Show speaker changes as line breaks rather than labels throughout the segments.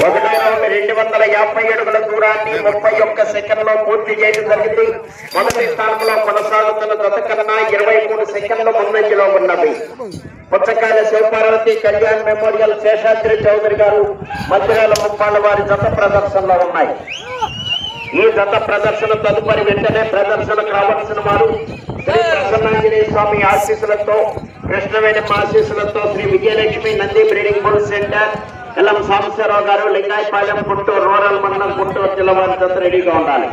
ఒకటో రౌండ్ 250 అడుగుల దూరాన్ని 31 సెకండ్లో పూర్తి చేయడం జరిగింది. మొదటి స్థానంలో కొనసాగుతున్న జత కన్నా 23 సెకండ్ల ముందంజలో ఉన్నది. పుచ్చకాయల శివపార్వతి కళ్యాణ్ మెమోరియల్ శేషాద్రి చౌదరి గారు మధ్యరాల ముప్పాళ్ళ వారి జత ప్రదర్శనలో ఉన్నాయి. ఈ జత ప్రదర్శన తదుపరి వెంటనే ప్రదర్శనకు రావాల్సిన వారు శ్రీ ప్రసన్నాంజనేయ స్వామి ఆశీస్సులతో, కృష్ణవేణమ్మ ఆశీస్సులతో Sri Vijayalakshmi Nandi breeding bull centre, Yellam Sambasivarao garu, Lingayapalem, Guntur rural మండలం, గుంటూరు జిల్లా వారి జత రెడీగా ఉండాలి.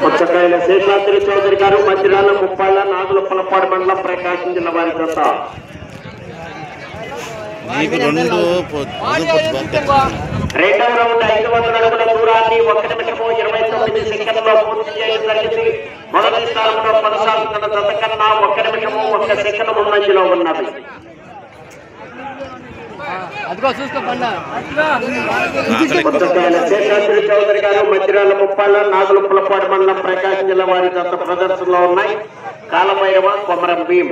పుచ్చకాయల శేషాద్రి చౌదరి గారు మధ్యరాల ముప్పాళ్ళ నాగులపల్లపాడు మండలం ప్రకాశం జిల్లా వారి జత. రెండవ రౌండ్ 500 అడుగుల దూరాన్ని 1 నిమిషము 29 సెకండ్లో పూర్తి చేయడం జరిగింది. మొదటి స్థానంలో కొనసాగుతున్న జత కన్నా 1 నిమిషము 1 సెకండ్ ముందంజలో ఉన్నది. పుచ్చకాయల శేషాద్రి చౌదరి గారు మధ్యరాల ముప్పాళ్ళ నాగులపల్లపాడు మండలం ప్రకాశం జిల్లా వారి జత ప్రదర్శనలో ఉన్నాయి. కాలభైరవ, కొమరం భీం.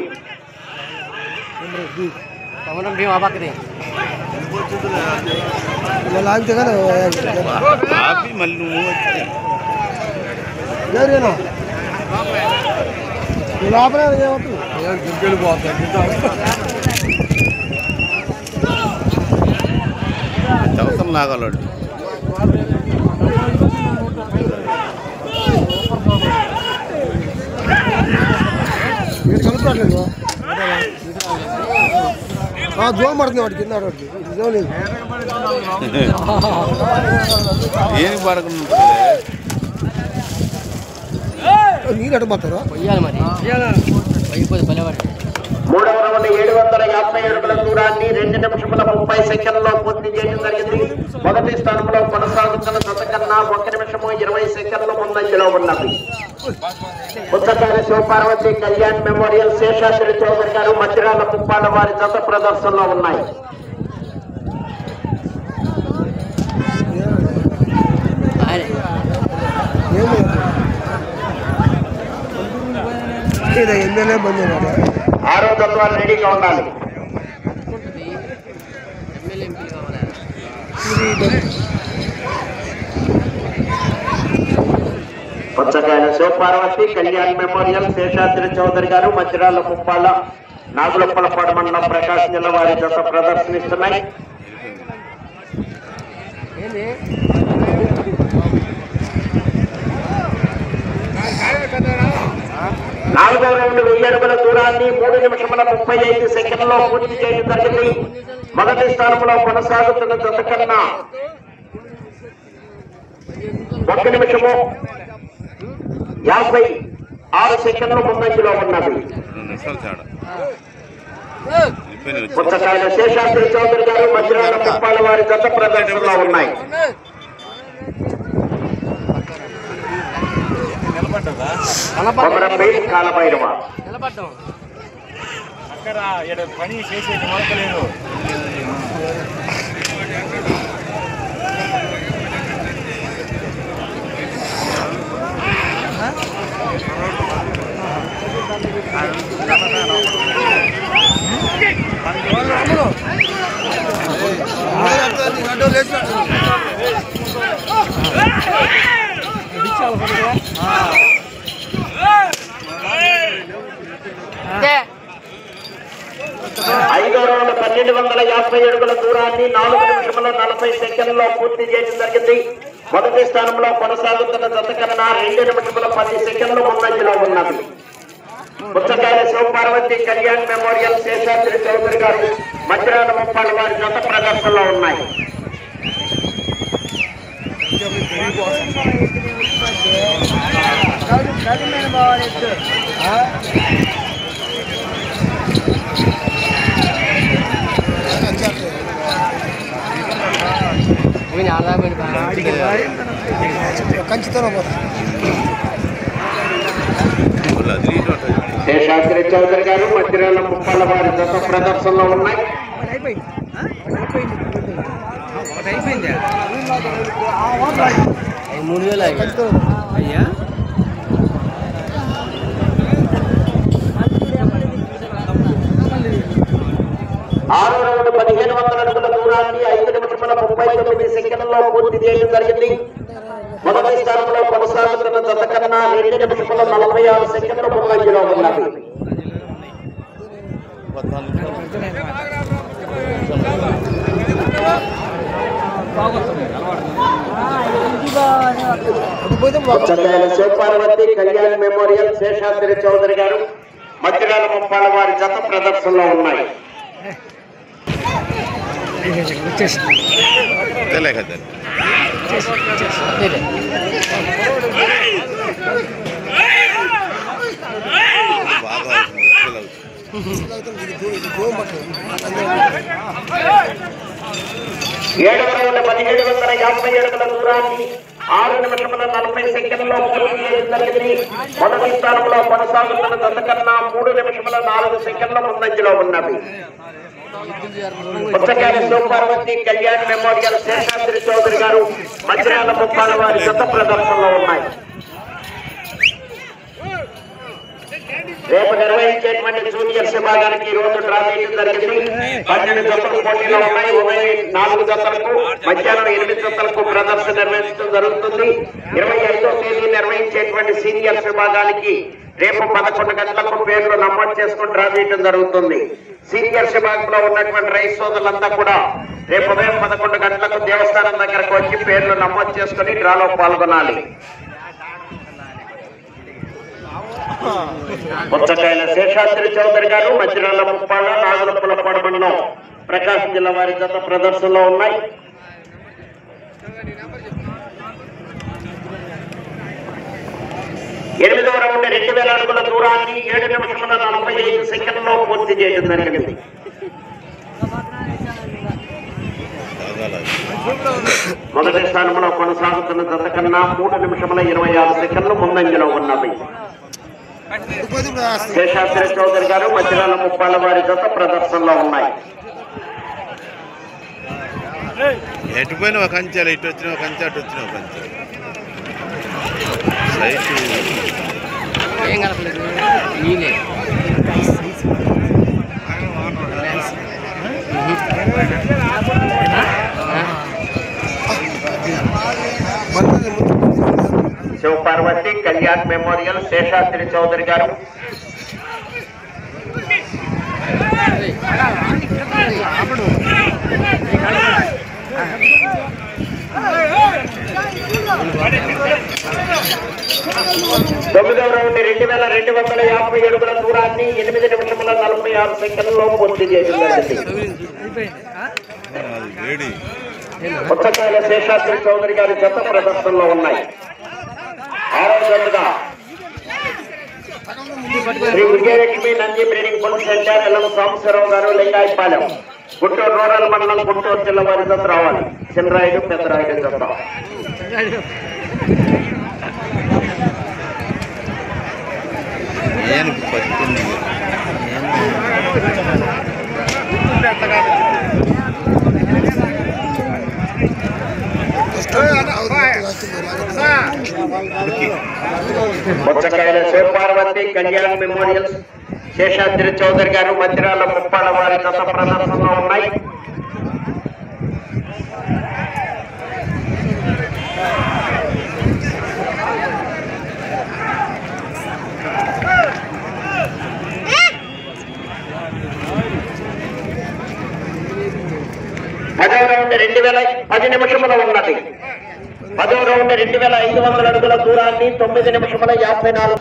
అవసరం లాగాలి కలుపుకోవట్లేదు. జోమ్ పడుతుంది వాడికి కింద వాడికి జోమ్ లేదు. ఏం పడకుండా నీరు అటు పడతారా?
మూడవ రౌండ్ 750 అడుగుల దూరాన్ని 2 నిమిషముల 30 సెకండ్లో పూర్తి చేయడం జరిగింది. మొదటి స్థానంలో కొనసాగుతున్న జత కన్నా 1 నిమిషము 20 సెకండ్ల ముందంజలో ఉన్నది. పుచ్చకాయల శివపార్వతి కళ్యాణ్ మెమోరియల్ శేషాద్రి చౌదరి గారు మధ్యరాల ముప్పాళ్ళ వారి జత ప్రదర్శనలో ఉన్నాయి. ఆరో తత్వాలు రెడీగా ఉండాలి. పుచ్చకాయల శివపార్వతి కళ్యాణ్ మెమోరియల్ శేషాద్రి చౌదరి గారు మధ్యరాల ముప్పాళ్ళ నాగులపల్లపాడు మండలం ప్రకాశం జిల్లా వారి జత ప్రదర్శనిస్తున్నాయి. నాలుగవ రౌండ్ 1000 అడుగుల దూరాన్ని 3 నిమిషముల 35 సెకండ్లో పూర్తి చేయడం జరిగింది. మొదటి స్థానంలో కొనసాగుతున్న జత కన్నా 1 నిమిషము 56 సెకండ్లు ముందంజలో ఉన్నది. పుచ్చకాయల శేషాద్రి చౌదరి గారు మధ్యరాల ముప్పాళ్ళ వారి జత ప్రదర్శనలో ఉన్నాయి. కాలభైరవ అక్కడ పని చేసేది మొదలలేదు. ఐదో రౌండ్ 1250 అడుగుల దూరాన్ని 4 నిమిషముల 40 సెకండ్లో పూర్తి చేయడం జరిగింది. మొదటి స్థానంలో కొనసాగుతున్న జత కన్నా 2 నిమిషముల 10 సెకండ్లు ముందంజలో ఉన్నది. పుచ్చకాయల శివపార్వతి కళ్యాణ్ మెమోరియల్ శేషాద్రి చౌదరి గారు మధ్యరాల ముప్పాళ్ళ వారి జత ప్రదర్శనలో ఉన్నాయి.
కంచితో
శేషాద్రి చౌదరి గారు మధ్యరాల ముప్పాల వారి జత ప్రదర్శనలో ఉన్నాయి.
అయ్యా
6వ రౌండ్ 1500 అడుగుల దూరాన్ని 5 నిమిషముల 39 సెకండ్లలో పూర్తి చేయడం జరిగింది. మొదటి స్థానంలో కొనసాగుతున్న జత కన్నా 2 నిమిషముల 46 సెకండ్ల ముందంజలో ఉన్నది. శివపార్వతి కళ్యాణ్ మెమోరియల్ శేషాద్రి చౌదరి గారు మధ్యరాల ముప్పాల వారి జత ప్రదర్శనలో ఉన్నాయి. ఏడవ రౌండ్ 1750 అడుగుల దూరాన్ని 6 నిమిషముల 40 సెకండ్లలో పూర్తి చేయడం జరిగింది. మొదటి స్థానంలో కొనసాగుతున్న జత కన్నా 3 నిమిషముల 4 సెకండ్ల ముందంజలో ఉన్నది. పుచ్చకాయల శివపార్వతి కళ్యాణ్ మెమోరియల్ శేషాద్రి చౌదరి గారు మధ్యరాల ముప్పాల వారి జత ప్రదర్శనలో ఉన్నాయి. రేపు నిర్వహించేటువంటి జూనియర్స్ విభాగానికి ఈ రోజు డ్రా చేయడం జరిగింది. 12 జతలు పోటీలో ఉన్నాయి. ఉదయం 4 జతలకు మధ్యాహ్నం 8 జతలకు ప్రదర్శన నిర్వహించడం జరుగుతుంది. 25వ తేదీ నిర్వహించేటువంటి సీనియర్స్ విభాగానికి రేపు 11 గంటలకు పేర్లు నమోదు చేసుకుని డ్రా చేయడం జరుగుతుంది. సీనియర్స్ విభాగంలో ఉన్నటువంటి రైతు సోదరులంతా కూడా రేపు ఉదయం 11 గంటలకు దేవస్థానం దగ్గరకు వచ్చి పేర్లు నమోదు చేసుకుని డ్రాలో పాల్గొనాలి. పుచ్చకాయల శేషాద్రి చౌదరి గారు మధ్యరాల ముప్పాళ్ళ నాగులపులపాడ మండలం ప్రకాశం జిల్లా వారి జత ప్రదర్శనలో ఉన్నాయి. ఎనిమిదవ రౌండ్ 2000 అడుగుల దూరాన్ని 7 నిమిషముల 45 సెకండ్లలో పూర్తి చేయడం జరిగింది. మొదటి స్థానంలో కొనసాగుతున్న జత కన్నా 3 నిమిషముల 26 సెకండ్లు ముందంజలో ఉన్నవి. శేషాద్రి చౌదరి గారు మధ్యరాల ముప్పాల వారి జత ప్రదర్శనలో ఉన్నాయి.
ఎటుపోయిన ఒక అంచెలు ఇటు వచ్చిన ఒక అంచె అటు వచ్చిన ఒక అంచె సైట్
ఏం కలపలేదు.
శివపార్వతి కళ్యాణ్ మెమోరియల్ శేషాద్రి చౌదరి గారు తొమ్మిదవ రౌండ్ 2250 అడుగుల దూరాన్ని 8 నిమిషముల 46 సెకండ్లలో పూర్తి చేయడం జరిగింది. పుచ్చకాయల శేషాద్రి చౌదరి గారి జత ప్రదర్శనలో ఉన్నాయి. 6వ జతగా Sri Vijayalakshmi Nandi breeding bull centre Yellam Sambasivarao garu Lingayapalem Guntur rural మండలం గుంటూరు జిల్లా వారి జత రావాలి. చిన్నరాయుడు పెద్దరాయుడు జత పుచ్చకాయల శివపార్వతి కళ్యాణ్ మెమోరియల్ శేషాద్రి చౌదరి గారు మధ్యరాల ముప్పాల వారి జత ప్రదర్శనలో ఉన్నాయి. పదవ రౌండ్ 10 నిమిషముల ఉన్నది. 10వ రౌండ్ 2500 అడుగుల దూరాన్ని 9 నిమిషముల 54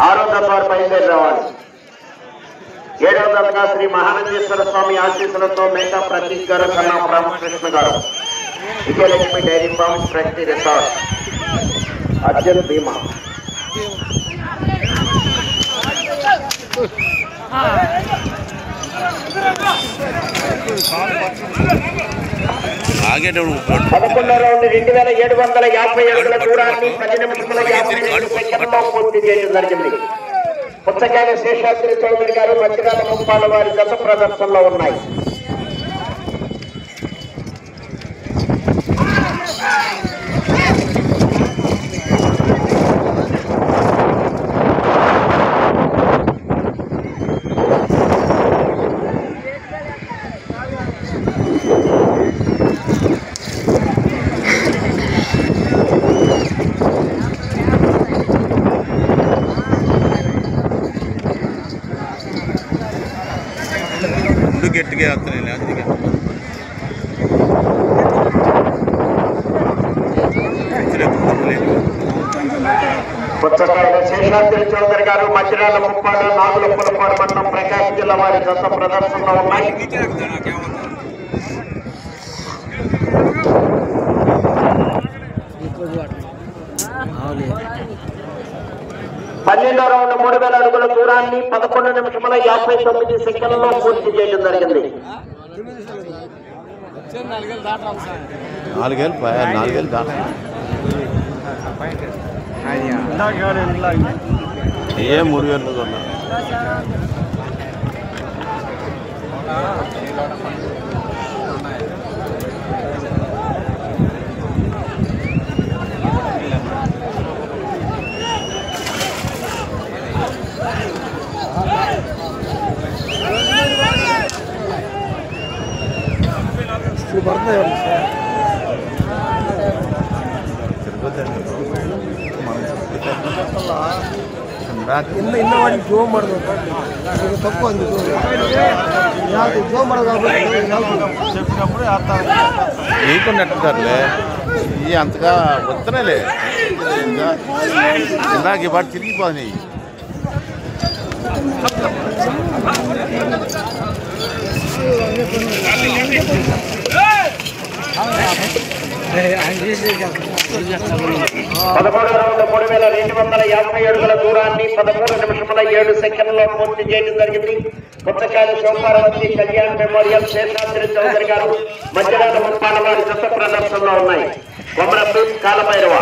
6వ దశ వారు బయలుదేరి రావాలి. 7వ దశగా శ్రీ మహానందేశ్వర స్వామి ఆశీస్సులతో మేకా ప్రతీక్ గారు కన్నా రామకృష్ణ గారు విజయలక్ష్మి డైరీ ఫార్మ్ ప్రగతి రిసార్ట్ అర్జున్ భీమా
ఆగేటప్పుడు
11వ రౌండ్ 2750 అడుగుల దూరాన్ని 10 నిమిషముల 52 సెకండ్లో పూర్తి చేయడం జరిగింది. పుచ్చకాయ శేషాద్రి చౌదరి గారు మధ్యరాల ముప్పాల వారి జత ప్రదర్శనలో ఉన్నాయి.
గట్టిగా వస్తున్నాయి అందుకే
పుచ్చకాయల శేషాద్రి చౌదరి గారు మధ్యరాల ముప్పాడ నాగులపులపాడు మండలం ప్రకాశం జిల్లా వారి జత ప్రదర్శనలో ఉన్నాయి. 12వ రౌండ్ 3000 అడుగుల దూరాన్ని 11 నిమిషముల 59 సెకండ్లలో పూర్తి చేయడం జరిగింది.
4 దాట ఏ 3000 కొన్నా
ಇನ್ನವಾಡಿ ಜೋಮ್ ಮಾಡೋದು ತಪ್ಪು ಅಂದು ಜೋಮ್ ಮಾಡೋದು చెప్పినప్పుడు
నీకున్నట్టులే ఈ అంతగా వద్దనేలే ఇందాక ఈ పాటు తిరిగిపోయి
పదమూడవ రౌండ్ 3250 అడుగుల దూరాన్ని 13 నిమిషముల 7 సెకండ్లలో పూర్తి చేయడం జరిగింది. పుచ్చకాయల శోభారవతి కళ్యాణ్ మెమోరియల్ శేషాద్రి చౌదరి గారు మధ్యరాల ముప్పాల వారి జత ప్రదర్శనలో ఉన్నాయి. కొమరపు కాలభైరవ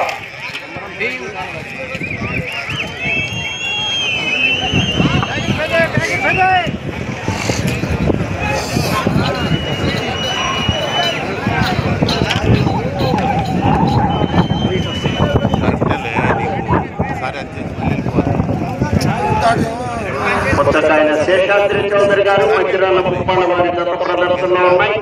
పుచ్చకాయల శేషాద్రి చౌదరి గారు మధ్యరాల ముప్పాల వారి జత ప్రదర్శనలో ఉన్నాయి.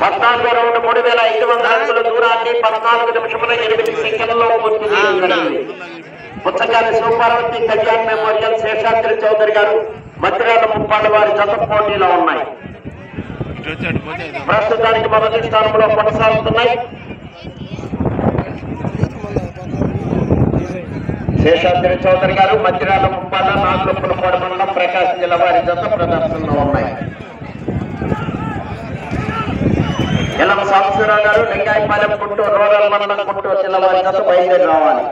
పద్నాలుగో రౌండ్ 3500 అడుగుల దూరాన్ని 14 నిమిషముల 8 సెకండ్లలో పూర్తి చేయడం జరిగింది. పుచ్చకాయల శోభారవతి కళ్యాణ్ మెమోరియల్ శేషాద్రి చౌదరి గారు మధ్యరాల ముప్పాల వారి జత పోటీలో ఉన్నాయి. ప్రస్తుతానికి మొదటి స్థానంలో కొనసాగుతున్నాయి. శేషాద్రి చౌదరి గారు మధ్యరాల ముప్పాల నాగులపులపాడు మండలం ప్రకాశం జిల్లా వారి జత ప్రదర్శనలో ఉన్నాయి. ఎల్లమ్మ సాంబశివరావు గారు లింగాయపాలెం గుంటూరు రూరల్ మండలం గుంటూరు జిల్లా వారి జత బయలుదేరి రావాలి.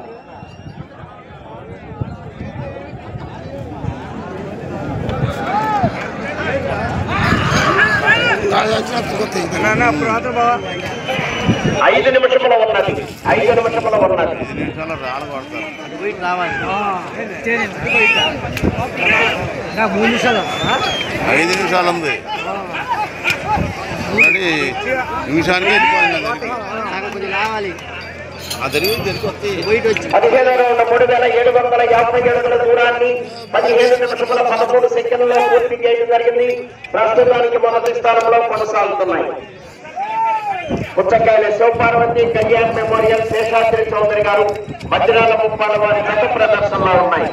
ఐదు నిమిషంలో ఉన్నది 5 నిమిషంలో ఉన్నది
5 నిమిషాలు రాళ్ళు కొడతారు 5 నిమిషాలు ఉంది నిమిషానికి వెళ్ళిపోయింది.
17వ రౌండ్ 3750 అడుగుల దూరాన్ని 17 నిమిషముల 13 సెకండ్లలో పూర్తి చేయడం జరిగింది. ప్రస్తుతానికి మొదటి స్థానంలో కొనసాగుతున్నాయి. పుచ్చకాయల శివపార్వతి కళ్యాణ్ మెమోరియల్ శేషాద్రి చౌదరి గారు మధ్యరాల ముప్పాల వారి జత ప్రదర్శనలో ఉన్నాయి.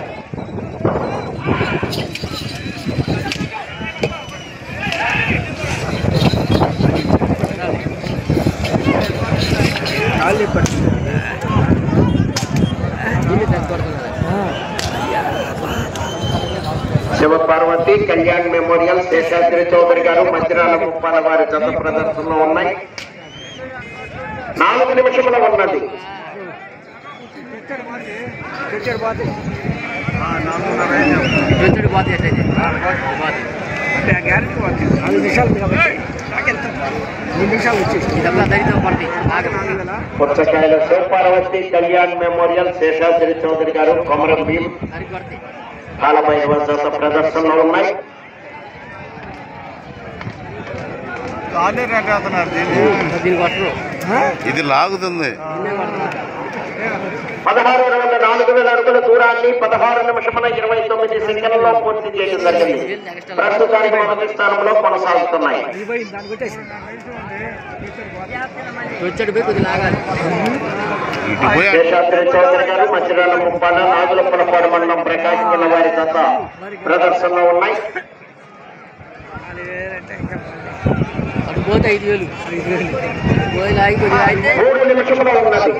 శివ శివపార్వతి కళ్యాణ్ మెమోరియల్ శేషాద్రి చౌదరి గారు మంచిరాల ముప్పాల వారి జత ప్రదర్శనలో ఉన్నాయి. 4 నిమిషముల ఉన్నది. పుచ్చకాయల శివపార్వతి కళ్యాణ్ మెమోరియల్ శేషాద్రి చౌదరి గారు కొమరం భీం కాలపై జత ప్రదర్శనలో ఉన్నాయి.
ఇది లాగుతుంది.
16 రౌండ్ల 4000 అడుగుల దూరాన్ని 16 నిమిషముల 29 సెకండ్లలో పూర్తి చేయడం జరిగింది. ప్రస్తుతానికి మొదటి స్థానంలో కొనసాగుతున్నాయి. శేషాద్రి చౌదరి గారు మంచిరాల ముప్పాల నాగులపలపాడు మండలం ప్రకాశం జిల్లా వారి జత ప్రదర్శనలో ఉన్నాయి. 3 నిమిషముల ఉన్నది.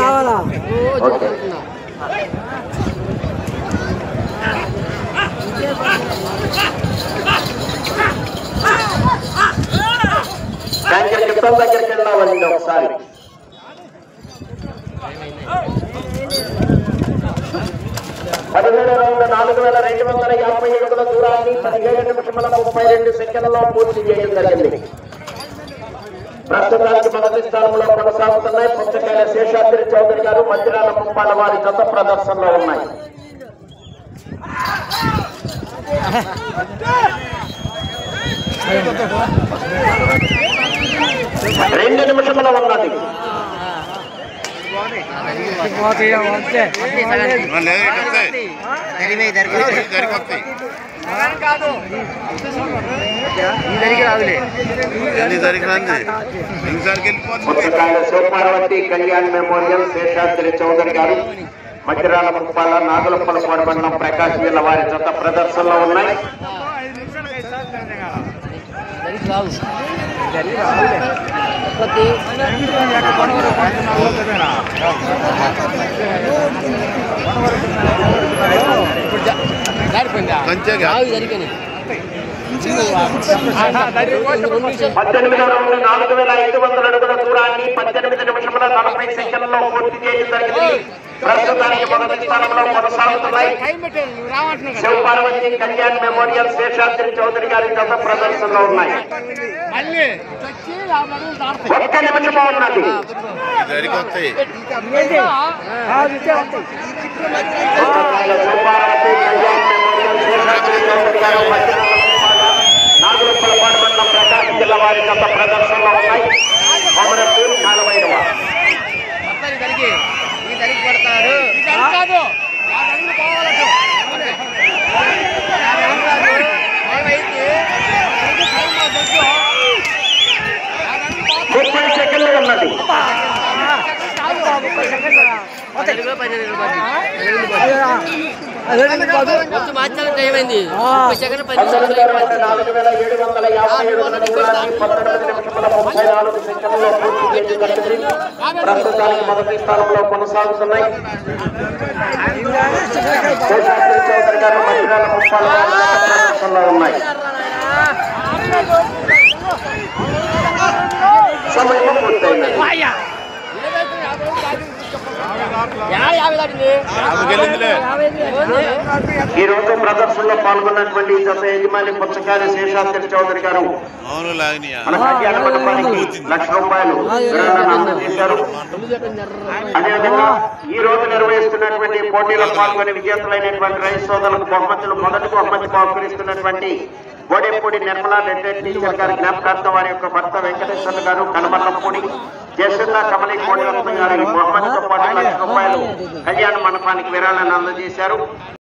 రావాలా
కింద దగ్గరికి వెళ్ళాలండి ఒకసారి. 17 రౌండ్ల 4250 అడుగుల దూరాన్ని 17 నిమిషముల 32 సెకండ్లలో పూర్తి చేయడం జరిగింది. ప్రస్తుతానికి మొదటి స్థానంలో కొనసాగుతున్నాయి. పుచ్చకాయల శేషాద్రి చౌదరి గారు మంచిరాల ముప్పాల వారి జత ప్రదర్శనలో ఉన్నాయి. 2 నిమిషముల ఉన్నది. పుచ్చకాయల శివపార్వతి కళ్యాణ్ మెమోరియల్ శేషాద్రి చౌదరి గారు మంచిరాల ముప్పాల నాగులపలపాడు మండలం ప్రకాశం జిల్లా వారి జత ప్రదర్శనలో ఉన్నాయి. పద్దెనిమిదవ రౌండ్ 4500 అడుగుల దూరాన్ని 18 నిమిషముల 40 సెకండ్లలో పూర్తి చేయడం జరిగింది. ప్రస్తుతానికి మొదటి స్థానంలో కొనసాగుతున్నాయి. శివపార్వతి కళ్యాణ్ మెమోరియల్ శేషాద్రి చౌదరి గారి జత ప్రదర్శనలో ఉన్నాయి. 1 నిమిషము ఉన్నది. శివపార్వతి కళ్యాణ్ మెమోరియల్ శేషాద్రి చౌదరి గారు నాగులపలపాడు మండలం ప్రకాశం జిల్లా వారి జత ప్రదర్శనలో ఉన్నాయి. కొమరం భీం కాలమైనవ సెకండ్లు ఉన్నది.
ఏమైంది
ప్రస్తుతానికి మొదటి స్థానంలో కొనసాగుతున్నాయి. శేషాద్రి చౌదరి గారు మంచిరాల ముప్పాల ప్రదర్శనలో ఉన్నాయి. సమయం పూర్తయినది. ఈ రోజు ప్రదర్శనలో పాల్గొన్నటువంటి జత యజమాని పుచ్చకాయల శేషాద్రి చౌదరి గారు మన కళ్యాణ మండపానికి ₹1,00,000 విరాళాన్ని అందజేశారు. అదేవిధంగా ఈ రోజు నిర్వహిస్తున్నటువంటి పోటీలో పాల్గొని విజేతలైనటువంటి రైతు సోదరులకు బహుమతులు మొదటి బహుమతి బహుకరిస్తున్నటువంటి గోడెపూడి నిర్మలా రిటైర్డ్ టీచర్ గారి జ్ఞాపకార్థం వారి యొక్క భర్త వెంకటేశ్వర గారు కనమర్లపూడి జయసుల్లా కమలి కోడిరత్న గారి బహుమతితో పాటు ₹1,00,000 కళ్యాణ మండపానికి విరాళాన్ని అందజేశారు.